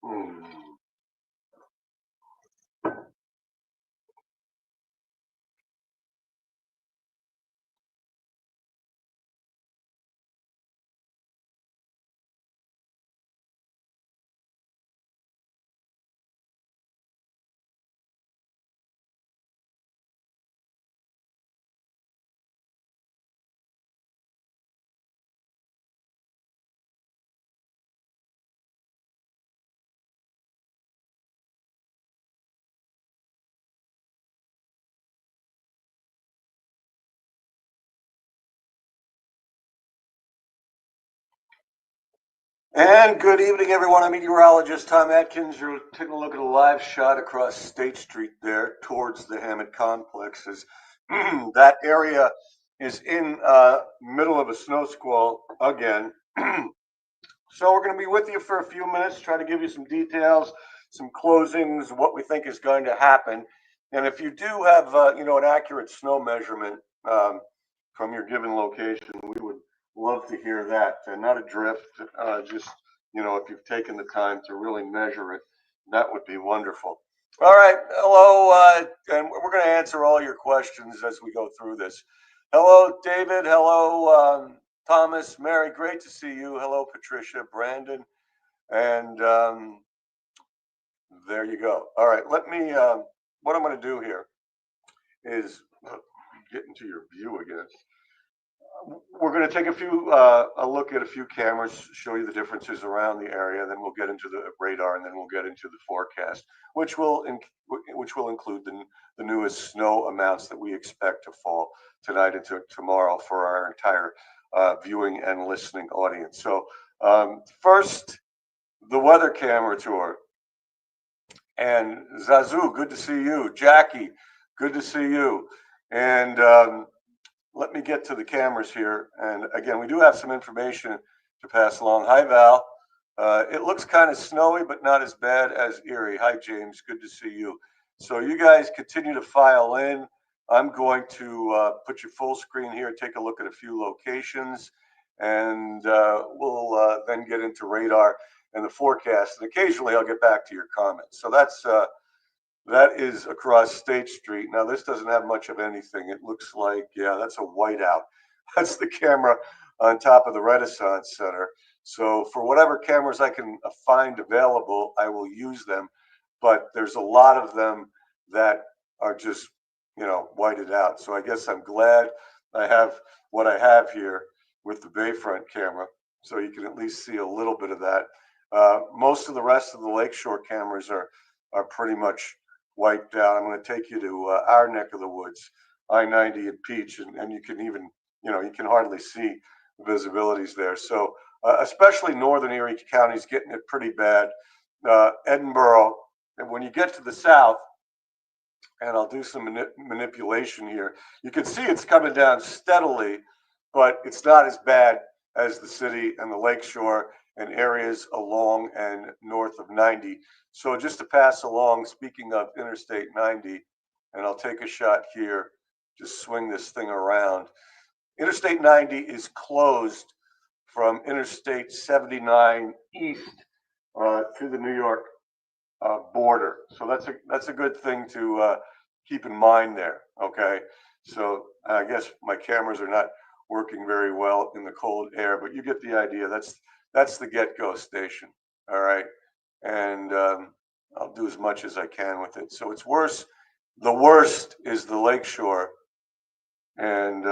Hmm. And good evening, everyone. I'm meteorologist Tom Atkins. You're taking a look at a live shot across State Street there towards the Hammett complexes. That area is in middle of a snow squall again. So we're going to be with you for a few minutes, try to give you some details, some closings, what we think is going to happen. And if you do have, an accurate snow measurement from your given location, we would love to hear that. Not a drift, just, if you've taken the time to really measure it, that would be wonderful. All right, hello, and we're going to answer all your questions as we go through this. Hello, David. Hello, Thomas, Mary, great to see you. Hello, Patricia, Brandon, and there you go. All right, let me. What I'm going to do here is get into your view again. We're going to take a look at a few cameras, show you the differences around the area. Then we'll get into the radar, and then we'll get into the forecast, which will include the newest snow amounts that we expect to fall tonight and tomorrow for our entire viewing and listening audience. So first, the weather camera tour. And Zazu, good to see you. Jackie, good to see you. And let me get to the cameras here. And again, we do have some information to pass along. Hi, Val. It looks kind of snowy, but not as bad as Erie. Hi, James. Good to see you. So you guys continue to file in. I'm going to put you full screen here, take a look at a few locations, and we'll then get into radar and the forecast. And occasionally I'll get back to your comments. So that is across State Street. Now, this doesn't have much of anything. It looks like, yeah, that's a whiteout. That's the camera on top of the Renaissance Center. So for whatever cameras I can find available, I will use them. But there's a lot of them that are just, whited out. So I guess I'm glad I have what I have here with the Bayfront camera. So you can at least see a little bit of that. Most of the rest of the lakeshore cameras are pretty much wiped out. I'm going to take you to our neck of the woods, I-90 and Peach, and you can even, you can hardly see the visibilities there. So especially northern Erie County is getting it pretty bad. Edinboro, and when you get to the south, and I'll do some manipulation here, you can see it's coming down steadily, but it's not as bad as the city and the lakeshore and areas along and north of 90. So just to pass along, speaking of Interstate 90, and I'll take a shot here, just swing this thing around. Interstate 90 is closed from Interstate 79 east to the New York border. So that's a good thing to keep in mind there. Okay, so I guess my cameras are not working very well in the cold air, but you get the idea. That's the get-go station. All right, and I'll do as much as I can with it. So it's worse. The worst is the lakeshore, and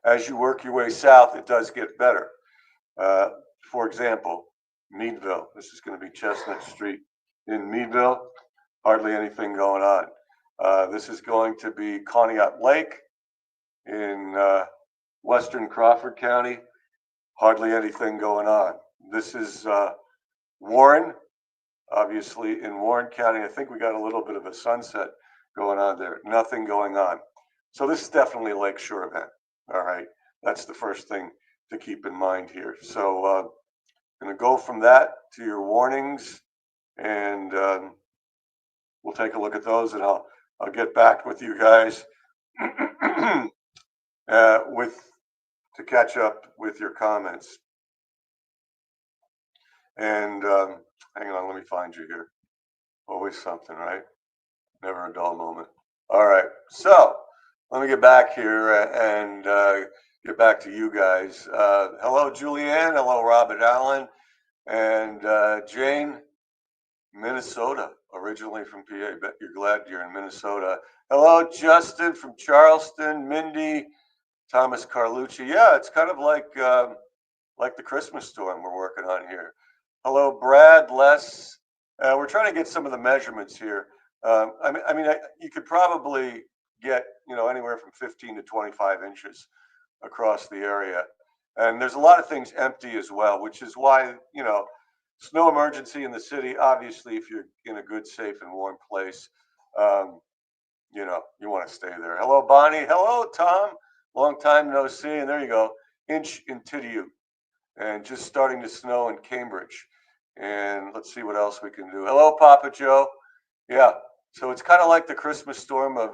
as you work your way south, it does get better. For example, Meadville. This is going to be Chestnut Street in Meadville. Hardly anything going on. This is going to be Conneaut Lake in western Crawford County. Hardly anything going on. This is Warren, obviously in Warren County. I think we got a little bit of a sunset going on there. Nothing going on. So this is definitely a lakeshore event. All right, that's the first thing to keep in mind here. So going to go from that to your warnings, and we'll take a look at those, and I'll get back with you guys to catch up with your comments. And hang on, let me find you here. Always something, right? Never a dull moment. All right, so let me get back here and get back to you guys. Hello, Julianne. Hello, Robert Allen. And Jane, Minnesota, originally from PA. Bet you're glad you're in Minnesota. Hello, Justin from Charleston. Mindy, Thomas Carlucci. Yeah, it's kind of like the Christmas storm we're working on here. Hello, Brad, Les. We're trying to get some of the measurements here. You could probably get anywhere from 15 to 25 inches across the area, and there's a lot of things empty as well, which is why snow emergency in the city. Obviously, if you're in a good, safe, and warm place, um, you want to stay there. Hello, Bonnie. Hello, Tom. Long time no see. And there you go, inch in Tidiute and just starting to snow in Cambridge. And let's see what else we can do. Hello, Papa Joe. Yeah, so it's kind of like the Christmas storm of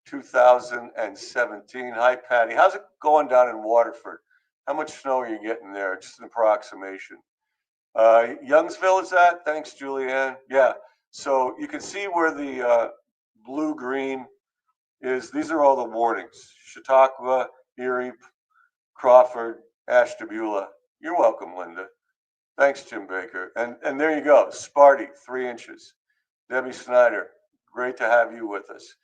2017. Hi, Patty. How's it going down in Waterford? How much snow are you getting there? Just an approximation. Youngsville is that? Thanks, Julianne. Yeah, so you can see where the blue-green is. These are all the warnings. Chautauqua, Erie, Crawford, Ashtabula. You're welcome, Linda. Thanks, Jim Baker. And there you go. Sparty, 3 inches. Debbie Snyder, great to have you with us.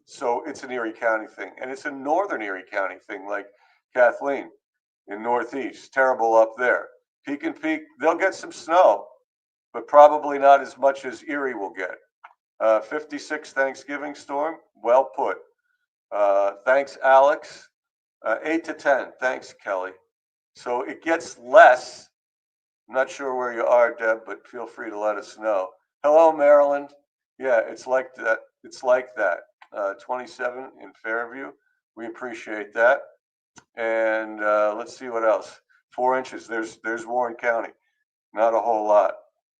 So it's an Erie County thing, and it's a northern Erie County thing, like Kathleen in Northeast. Terrible up there. Peak and Peak, they'll get some snow, but probably not as much as Erie will get. 56 Thanksgiving storm, well put. Thanks, Alex. 8 to 10. Thanks, Kelly. So it gets less. I'm not sure where you are, Deb, but feel free to let us know. Hello, Maryland. Yeah, it's like that. It's like that. 27 in Fairview. We appreciate that. And let's see what else. 4 inches. There's Warren County. Not a whole lot.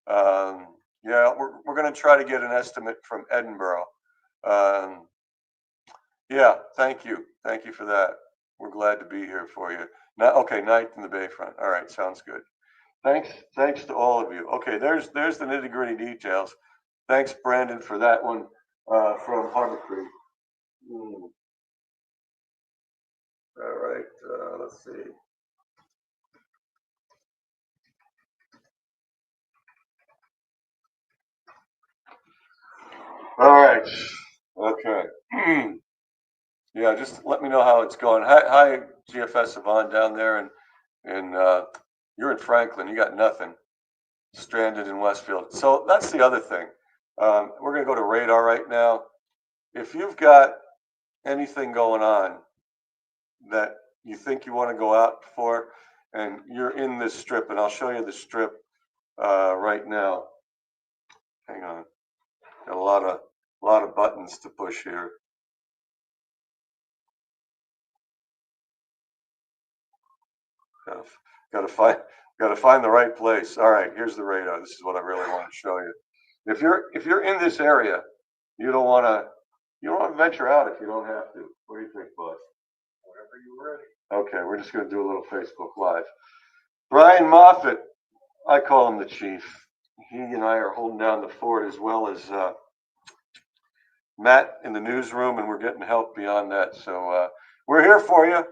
Yeah, we're going to try to get an estimate from Edinburgh. Yeah, thank you. Thank you for that. We're glad to be here for you. Now, okay, Ninth in the Bayfront. All right, sounds good. Thanks to all of you. Okay, there's the nitty gritty details. Thanks, Brandon, for that one from Harbor Creek. All right, let's see. All right, okay. Yeah, just let me know how it's going. Hi, GFS Yvonne down there, and you're in Franklin. You got nothing. Stranded in Westfield. So that's the other thing. We're going to go to radar right now. If you've got anything going on that you think you want to go out for, and you're in this strip, and I'll show you the strip right now. Hang on, got a lot of buttons to push here. Got to find the right place. All right, here's the radar. This is what I really want to show you. If you're in this area, you don't want to venture out if you don't have to. What do you think, boss? Whenever you're ready. Okay, we're just going to do a little Facebook Live. Brian Moffat, I call him the chief. He and I are holding down the fort, as well as Matt in the newsroom, and we're getting help beyond that. So we're here for you,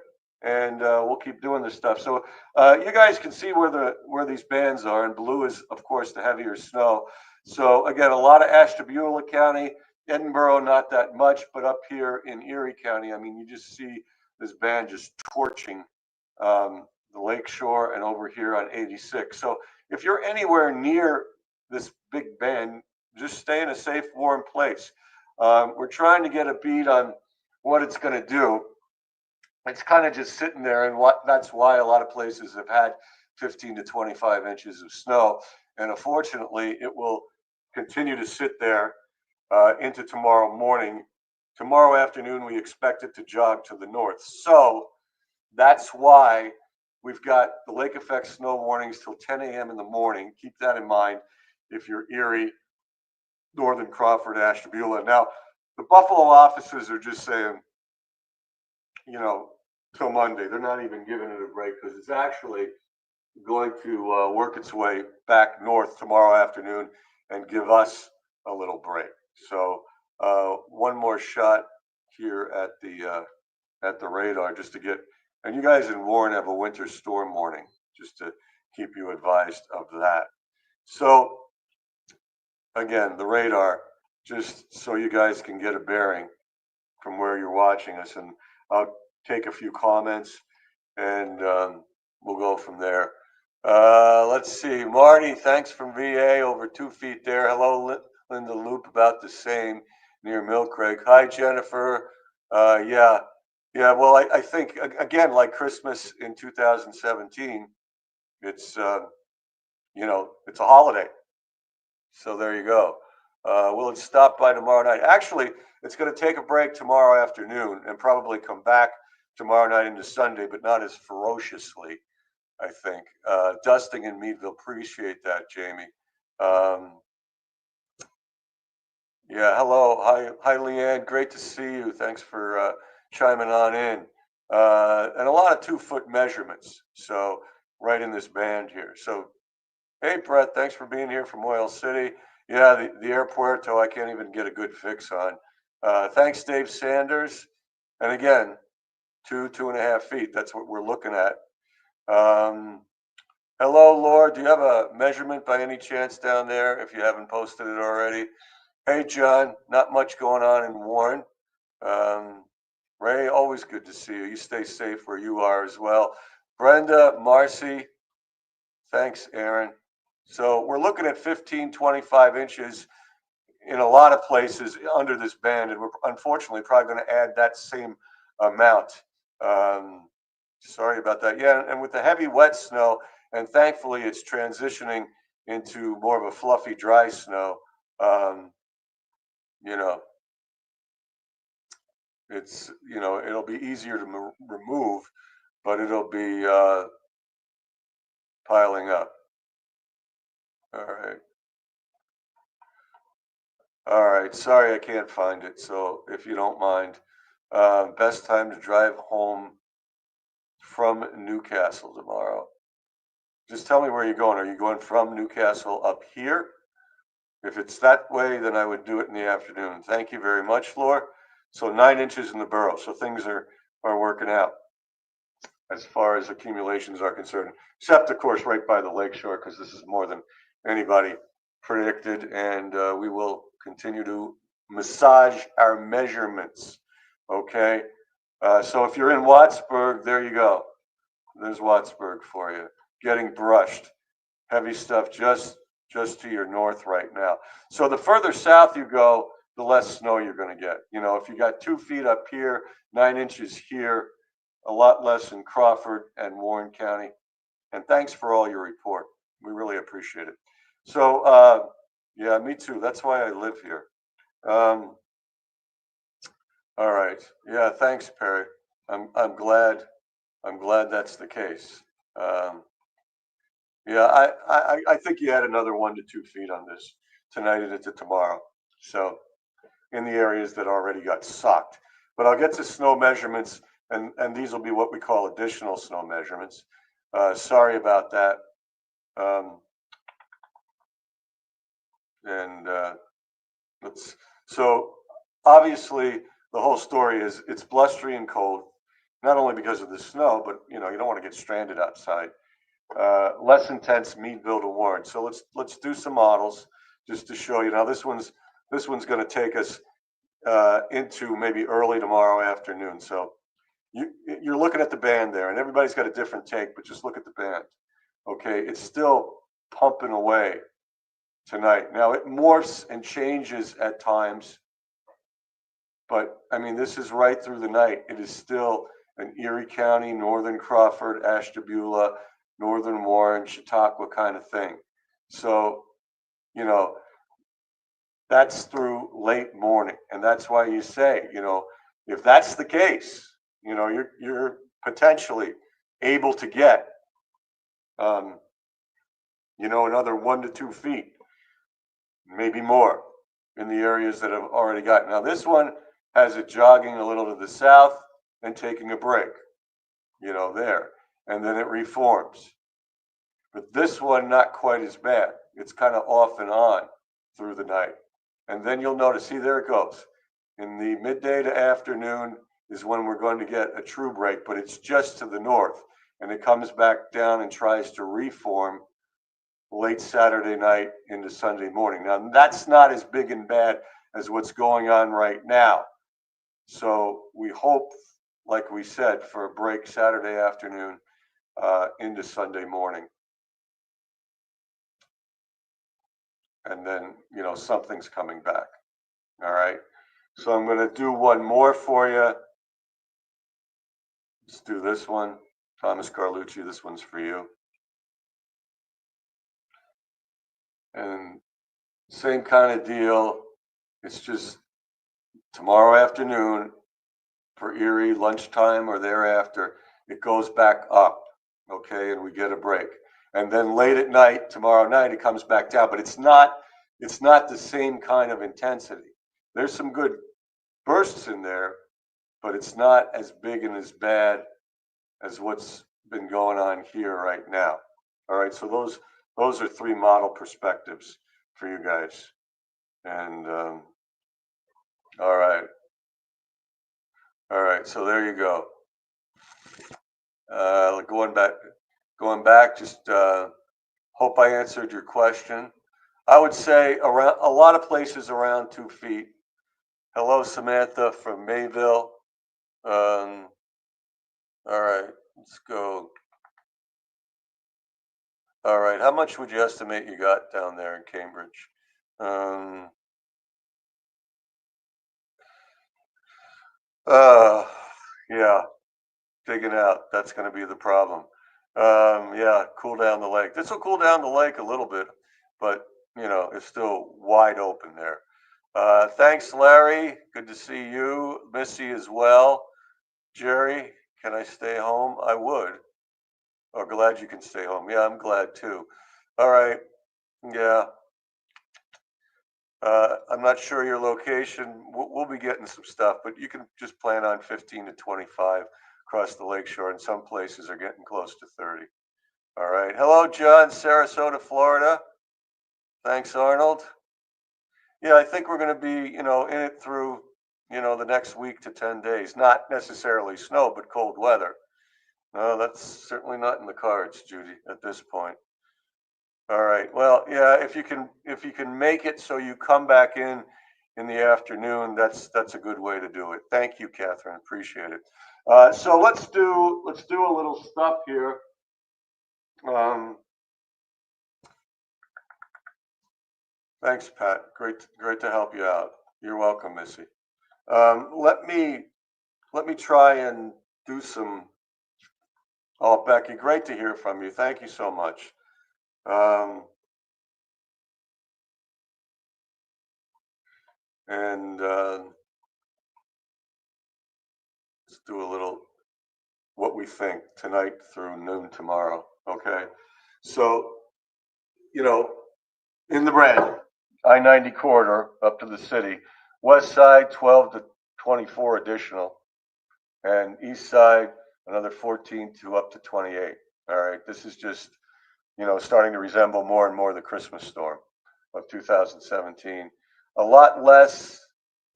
and we'll keep doing this stuff. So you guys can see where these bands are, and blue is, of course, the heavier snow. So again, a lot of Ashtabula County, Edinburgh, not that much, but up here in Erie County, I mean, you just see this band just torching the lake shore and over here on 86. So if you're anywhere near this big band, just stay in a safe, warm place. We're trying to get a beat on what it's going to do. It's kind of just sitting there, and that's why a lot of places have had 15 to 25 inches of snow. And unfortunately, it will continue to sit there into tomorrow morning. Tomorrow afternoon, we expect it to jog to the north. So that's why we've got the lake effect snow warnings till 10 a.m. in the morning. Keep that in mind if you're Erie, Northern Crawford, Ashtabula. Now, the Buffalo offices are just saying, till Monday. They're not even giving it a break because it's actually, going to work its way back north tomorrow afternoon and give us a little break. So one more shot here at the radar just to get. And you guys in Warren have a winter storm warning, just to keep you advised of that. So again, the radar, just so you guys can get a bearing from where you're watching us, and I'll take a few comments and we'll go from there. Let's see, Marty, thanks from VA, over 2 feet there. Hello, Linda Loop, about the same near Mill Creek. Hi, Jennifer. Yeah, yeah. Well, I think again, like Christmas in 2017, it's it's a holiday. So there you go. Will it stop by tomorrow night? Actually, it's going to take a break tomorrow afternoon and probably come back tomorrow night into Sunday, but not as ferociously, I think. Dusting in Meadville, appreciate that, Jamie. Um, yeah, hello. Hi, Leanne. Great to see you. Thanks for chiming on in. And a lot of 2 foot measurements. So right in this band here. So, hey, Brett, thanks for being here from Oil City. Yeah, the airpuerto, I can't even get a good fix on. Thanks, Dave Sanders. And again, 2.5 feet. That's what we're looking at. Hello, Laura. Do you have a measurement by any chance down there if you haven't posted it already? Hey, John. Not much going on in Warren. Ray, always good to see you. You stay safe where you are as well. Brenda, Marcy, thanks, Aaron. So we're looking at 15, 25 inches in a lot of places under this band, and we're unfortunately probably going to add that same amount. Sorry about that. Yeah, and with the heavy wet snow, and thankfully it's transitioning into more of a fluffy dry snow. You know, it's it'll be easier to remove, but it'll be piling up. All right. All right. Sorry, I can't find it. So if you don't mind, best time to drive home from Newcastle tomorrow. Just tell me where you're going. Are you going from Newcastle up here? If it's that way, then I would do it in the afternoon. Thank you very much, Laura. So 9 inches in the borough. So things are working out as far as accumulations are concerned, except of course right by the lakeshore, because this is more than anybody predicted, and we will continue to massage our measurements. Okay, so if you're in Wattsburg, there you go. There's Wattsburg for you. Getting brushed, heavy stuff just to your north right now. So the further south you go, the less snow you're going to get. If you got 2 feet up here, 9 inches here, a lot less in Crawford and Warren County. And thanks for all your report. We really appreciate it. So, yeah, me too. That's why I live here. All right. Yeah, thanks, Perry. I'm glad that's the case. Yeah, I think you had another 1 to 2 feet on this tonight and into tomorrow. So in the areas that already got socked. But I'll get to snow measurements, and these will be what we call additional snow measurements. Sorry about that. And so obviously the whole story is it's blustery and cold, not only because of the snow, but you don't want to get stranded outside. Less intense Meadville to Warren. So let's do some models just to show you. Now this one's going to take us into maybe early tomorrow afternoon. So you're looking at the band there, and everybody's got a different take, but just look at the band. Okay, it's still pumping away tonight. Now it morphs and changes at times, but I mean this is right through the night. It is still an Erie County, Northern Crawford, Ashtabula, Northern Warren, Chautauqua kind of thing. So, that's through late morning. And that's why you say, if that's the case, you're potentially able to get, another 1 to 2 feet, maybe more in the areas that have already got. Now, this one has it jogging a little to the south and taking a break, there, and then it reforms. But this one, not quite as bad. It's kind of off and on through the night. And then you'll notice, see, there it goes. In the midday to afternoon is when we're going to get a true break, but it's just to the north. And it comes back down and tries to reform late Saturday night into Sunday morning. Now, that's not as big and bad as what's going on right now. So we hope, like we said, for a break Saturday afternoon into Sunday morning. And then, something's coming back. All right. So I'm going to do one more for you. Let's do this one. Thomas Carlucci, this one's for you. And same kind of deal. It's just tomorrow afternoon for Erie, lunchtime or thereafter, it goes back up, okay, and we get a break. And then late at night, tomorrow night, it comes back down, but it's not the same kind of intensity. There's some good bursts in there, but it's not as big and as bad as what's been going on here right now. All right, so those are 3 model perspectives for you guys. And all right, so there you go. Going back, just hope I answered your question. I would say around a lot of places around 2 feet. Hello, Samantha from Mayville. All right, let's go. All right, how much would you estimate you got down there in Cambridge? Yeah, digging out. That's going to be the problem. Yeah, cool down the lake. This will cool down the lake a little bit, but it's still wide open there. Thanks, Larry. Good to see you. Missy as well. Jerry, can I stay home? I would. Oh, glad you can stay home. Yeah, I'm glad too. All right. Yeah. I'm not sure your location. We'll be getting some stuff, but you can just plan on 15 to 25 across the lakeshore, and some places are getting close to 30. All right. Hello, John, Sarasota, Florida. Thanks, Arnold. Yeah, I think we're going to be, in it through, the next week to 10 days. Not necessarily snow, but cold weather. No, that's certainly not in the cards, Judy, at this point. All right. Well, yeah, if you can make it so you come back in the afternoon, that's a good way to do it. Thank you, Catherine. Appreciate it. So let's do a little stuff here. Thanks, Pat. Great to help you out. You're welcome, Missy. Let me try and do some. Oh, Becky, great to hear from you. Thank you so much. And let's do a little what we think tonight through noon tomorrow. Okay. So, in the red, I-90 corridor up to the city, west side 12 to 24 additional, and east side another 14 to up to 28. All right. This is just, starting to resemble more and more the Christmas storm of 2017. A lot less,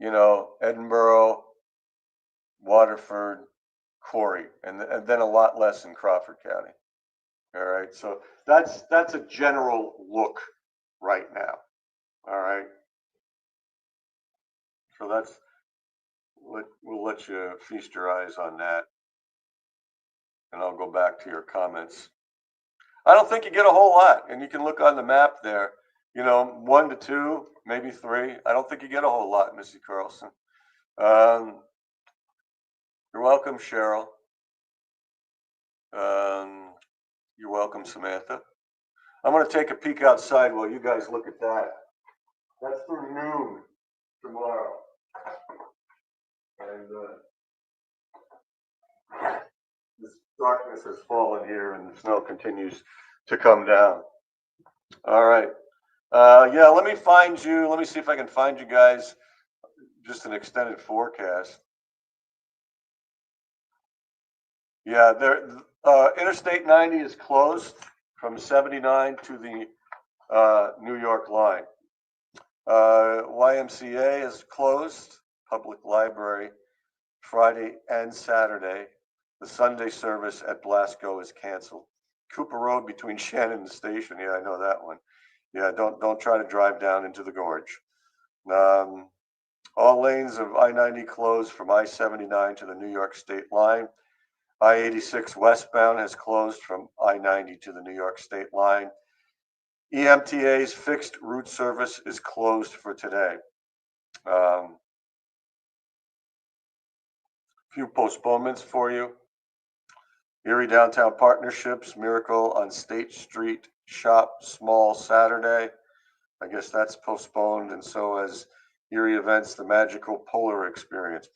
Edinburgh, Waterford, Corey, and then a lot less in Crawford County. All right, so that's a general look right now. All right, so we'll let you feast your eyes on that, and I'll go back to your comments. I don't think you get a whole lot, and you can look on the map there. 1 to 2, maybe 3. I don't think you get a whole lot, Missy Carlson. You're welcome, Cheryl. You're welcome, Samantha. I'm going to take a peek outside while you guys look at that. That's through noon tomorrow. And this darkness has fallen here and the snow continues to come down. All right. Yeah, let me find you. Let me see if I can find you guys just an extended forecast. Yeah, Interstate 90 is closed from 79 to the New York line. YMCA is closed, public library, Friday and Saturday. The Sunday service at Blasco is canceled. Cooper Road between Shannon and Station. Yeah, I know that one. Yeah, don't try to drive down into the gorge. All lanes of I-90 closed from I-79 to the New York State line. I-86 westbound has closed from I-90 to the New York State line. EMTA's fixed route service is closed for today. Few postponements for you. Erie Downtown Partnerships, Miracle on State Street, Shop Small Saturday. I guess that's postponed, and so as Erie Events, the Magical Polar Experience,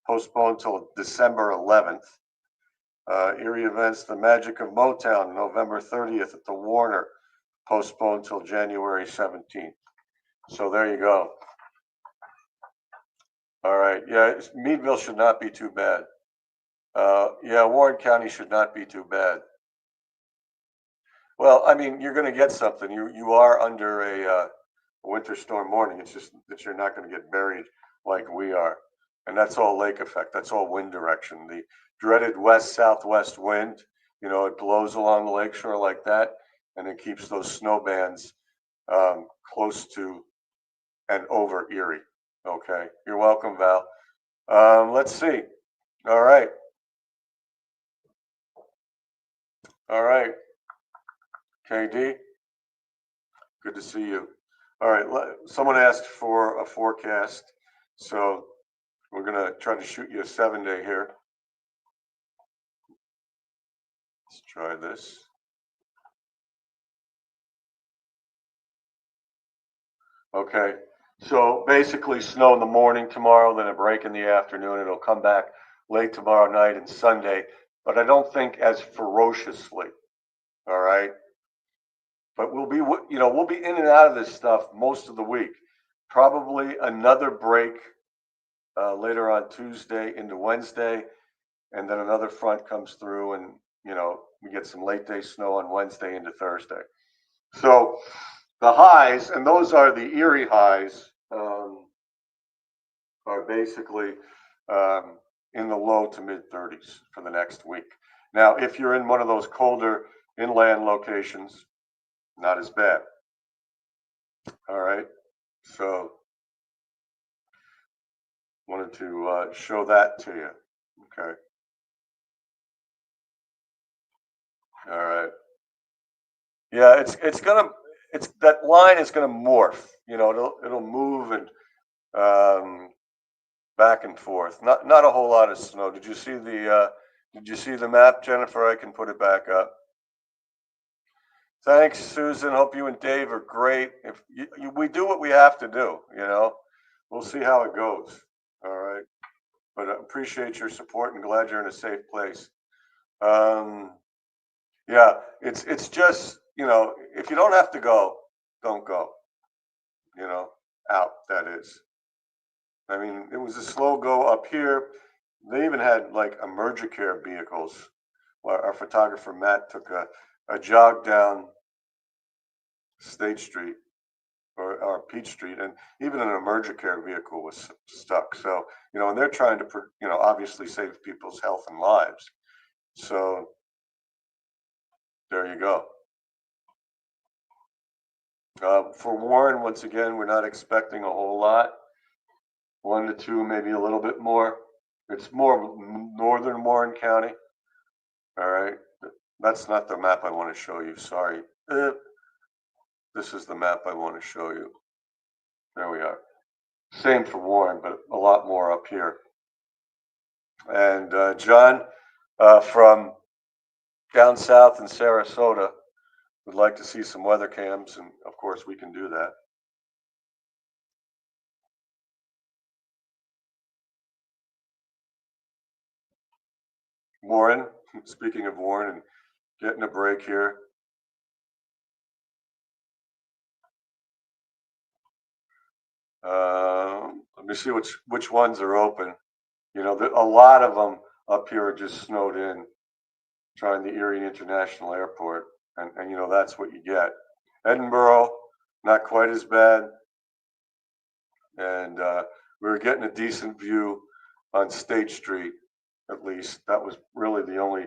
postponed till December 11th. Erie Events, the Magic of Motown, November 30th at the Warner, postponed till January 17th. So there you go. All right. Yeah, Meadville should not be too bad. Yeah, Warren County should not be too bad. Well, I mean, you're going to get something. You are under a winter storm warning. It's just that you're not going to get buried like we are, and that's all lake effect. That's all wind direction. The dreaded west-southwest wind. You know, it blows along the lakeshore like that, and it keeps those snow bands close to and over Erie. Okay, you're welcome, Val. Let's see. All right. All right. KD, good to see you. All right. Someone asked for a forecast, so we're going to try to shoot you a 7-day here. Let's try this. Okay. So basically, snow in the morning tomorrow, then a break in the afternoon. It'll come back late tomorrow night and Sunday, but I don't think as ferociously. All right. But we'll be in and out of this stuff most of the week. Probably another break later on Tuesday into Wednesday, and then another front comes through, and we get some late day snow on Wednesday into Thursday. So the highs, and those are the Erie highs, are basically in the low to mid 30s for the next week. Now, if you're in one of those colder inland locations, not as bad. All right. So wanted to show that to you. Okay. All right. Yeah, it's that line is gonna morph. It'll move and back and forth. Not a whole lot of snow. Did you see the map, Jennifer? I can put it back up. Thanks, Susan. Hope you and Dave are great. If we do what we have to do, we'll see how it goes. All right. But I appreciate your support and glad you're in a safe place. Yeah, it's just, if you don't have to go, don't go. Out, that is. I mean, it was a slow go up here. They even had like Emergicare vehicles. Our photographer Matt took a jog down State Street or Peach Street, and even an Emergicare vehicle was stuck. So, and they're trying to, obviously save people's health and lives. So there you go. For Warren, once again, we're not expecting a whole lot. 1 to 2, maybe a little bit more. It's more northern Warren County. All right. That's not the map I want to show you. Sorry. This is the map I want to show you. There we are. Same for Warren, but a lot more up here. And John from down south in Sarasota would like to see some weather cams, and of course we can do that. Warren, speaking of Warren and getting a break here. Let me see which ones are open. A lot of them up here are just snowed in, trying the Erie International Airport. and that's what you get. Edinburgh, not quite as bad, and we were getting a decent view on State Street. At least that was really the only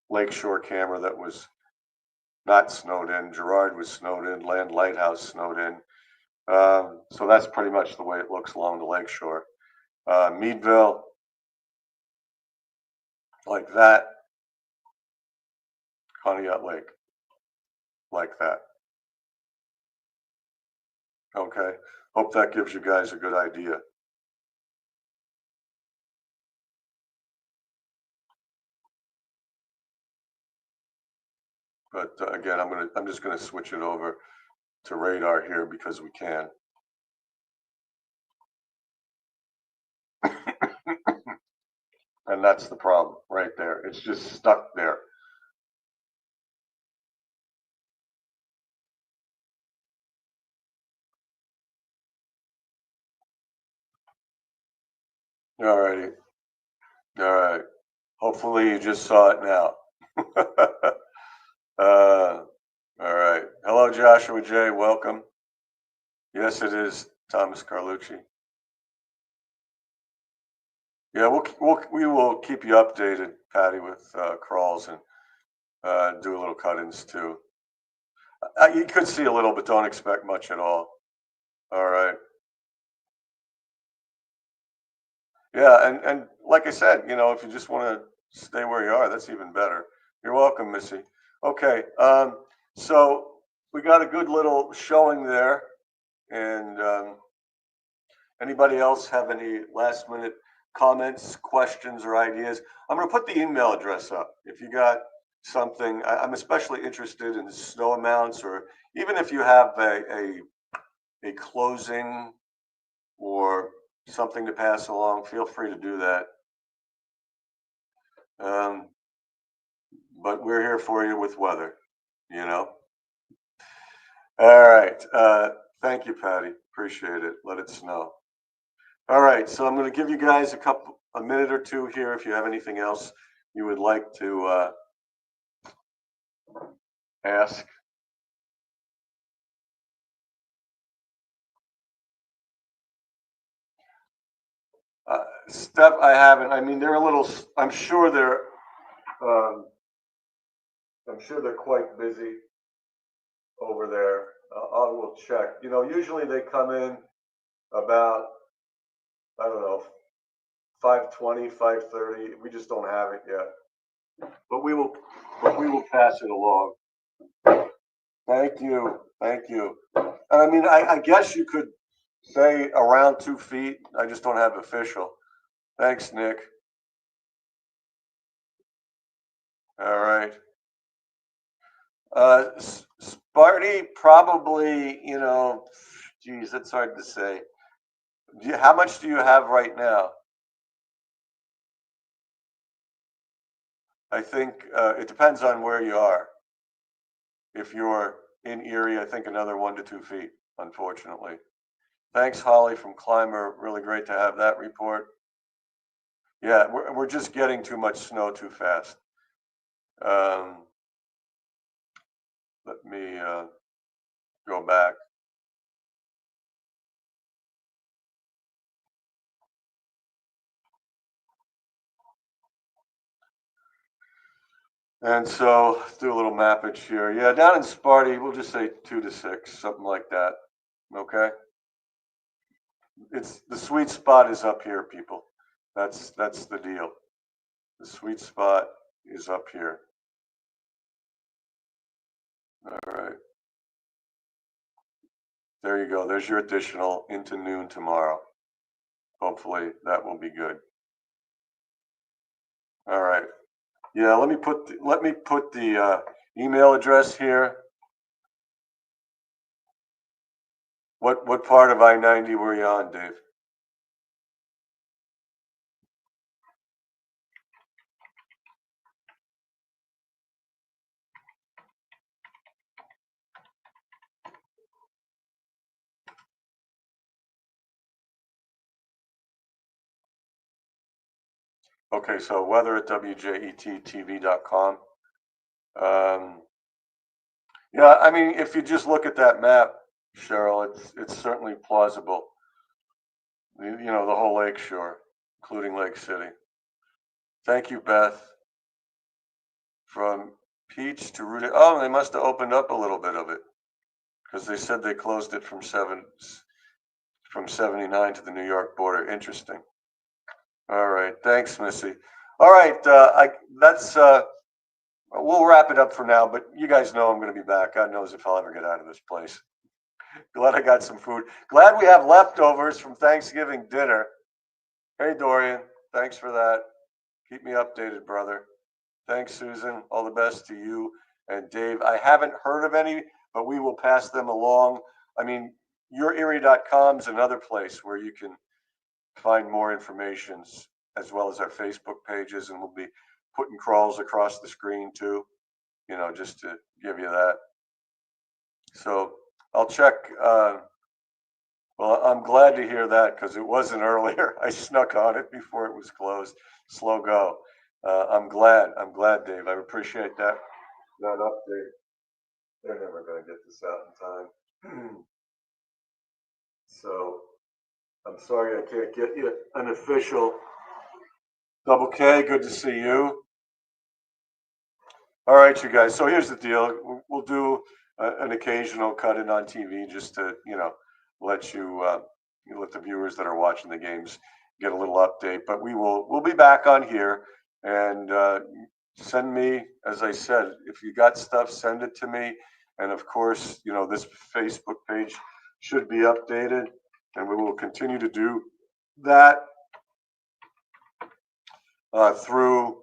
lakeshore camera that was not snowed in. Gerard was snowed in. Land Lighthouse snowed in. So that's pretty much the way it looks along the lakeshore. Meadville, like that. Conneaut Lake, like that. Okay. Hope that gives you guys a good idea. But again, I'm just gonna switch it over to radar here because we can. And that's the problem right there. It's just stuck there. All righty. All right. Hopefully you just saw it now. All right. Hello, Joshua J. Welcome. Yes, it is Thomas Carlucci. Yeah, we will keep you updated, Patty, with crawls and do a little cut-ins too. You could see a little, but don't expect much at all. All right. Yeah, and like I said, if you just want to stay where you are, that's even better. You're welcome, Missy. Okay, so we got a good little showing there, and anybody else have any last minute comments, questions, or ideas? I'm going to put the email address up. If you got something, I'm especially interested in snow amounts, or even if you have a closing or something to pass along, feel free to do that. But we're here for you with weather, you know. All right. Thank you, Patty. Appreciate it. Let it snow. All right. So I'm going to give you guys a minute or two here if you have anything else you would like to ask. Steph, I haven't. I mean, they're a little. I'm sure they're. Um, I'm sure they're quite busy over there. I will check. Usually they come in about, I don't know, 5:20, 5:30. We just don't have it yet. But we will pass it along. Thank you. Thank you. I mean, I guess you could say around 2 feet. I just don't have official. Thanks, Nick. All right. Sparty, probably, geez, that's hard to say. How much do you have right now? I think it depends on where you are. If you're in Erie, I think another 1 to 2 feet, unfortunately. Thanks, Holly from Climber. Really great to have that report. Yeah, we're just getting too much snow too fast. Let me go back. And so do a little mappage here. Yeah, down in Sparty, we'll just say 2 to 6, something like that. Okay. It's the sweet spot is up here, people. That's the deal. The sweet spot is up here. All right. There you go. There's your additional into noon tomorrow. Hopefully that will be good. All right. Yeah, let me put the email address here. What part of I-90 were you on, Dave? Okay, so weather at wjettv.com. Yeah, I mean, if you just look at that map, Cheryl, it's certainly plausible. The whole lake shore, including Lake City. Thank you, Beth. From Peach to Route. Oh, they must have opened up a little bit of it because they said they closed it from 79 to the New York border. Interesting. All right, thanks, Missy. All right, we'll wrap it up for now. But you guys know I'm going to be back. God knows if I'll ever get out of this place. Glad I got some food. Glad we have leftovers from Thanksgiving dinner. Hey, Dorian, thanks for that. Keep me updated, brother. Thanks, Susan. All the best to you and Dave. I haven't heard of any, but we will pass them along. I mean, yourerie.com is another place where you can find more information, as well as our Facebook pages, and we'll be putting crawls across the screen too, just to give you that. So I'll check. Well, I'm glad to hear that because it wasn't earlier. I snuck on it before it was closed. Slow go. I'm glad. I'm glad, Dave. I appreciate that update. They're never going to get this out in time. So I'm sorry I can't get you an official Double K. Good to see you. All right, you guys. So here's the deal. We'll do an occasional cut in on TV just to, let let the viewers that are watching the games get a little update. But we'll be back on here, and send me, as I said, if you got stuff, send it to me. And of course, this Facebook page should be updated, and we will continue to do that through,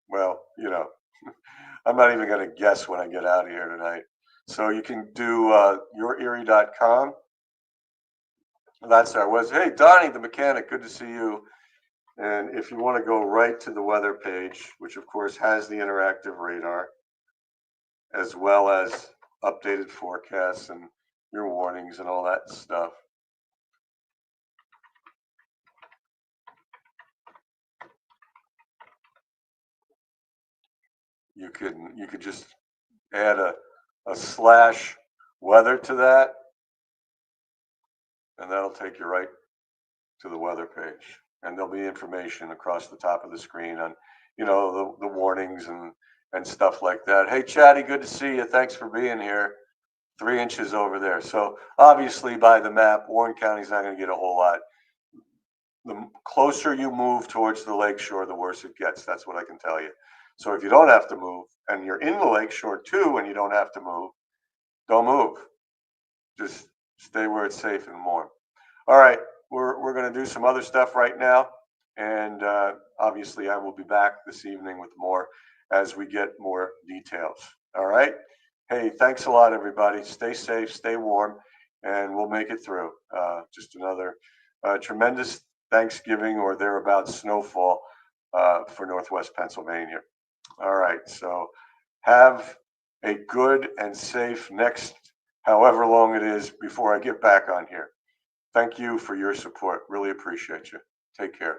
well, I'm not even going to guess when I get out of here tonight. So you can do yourerie.com. That's our website. Hey, Donnie, the mechanic, good to see you. And if you want to go right to the weather page, which of course has the interactive radar, as well as updated forecasts and your warnings and all that stuff. You could just add a slash weather to that, and that'll take you right to the weather page. And there'll be information across the top of the screen on, the warnings and stuff like that. Hey, Chatty, good to see you. Thanks for being here. 3 inches over there. So obviously by the map, Warren County's not going to get a whole lot. The closer you move towards the lakeshore, the worse it gets. That's what I can tell you. So if you don't have to move, and you're in the lakeshore too, and you don't have to move, don't move. Just stay where it's safe and warm. All right, we're going to do some other stuff right now, and obviously I will be back this evening with more as we get more details. All right. Hey, thanks a lot, everybody. Stay safe, stay warm, and we'll make it through. Just another tremendous Thanksgiving or thereabouts snowfall for Northwest Pennsylvania. All right, so have a good and safe next however long it is before I get back on here. Thank you for your support. Really appreciate you. Take care.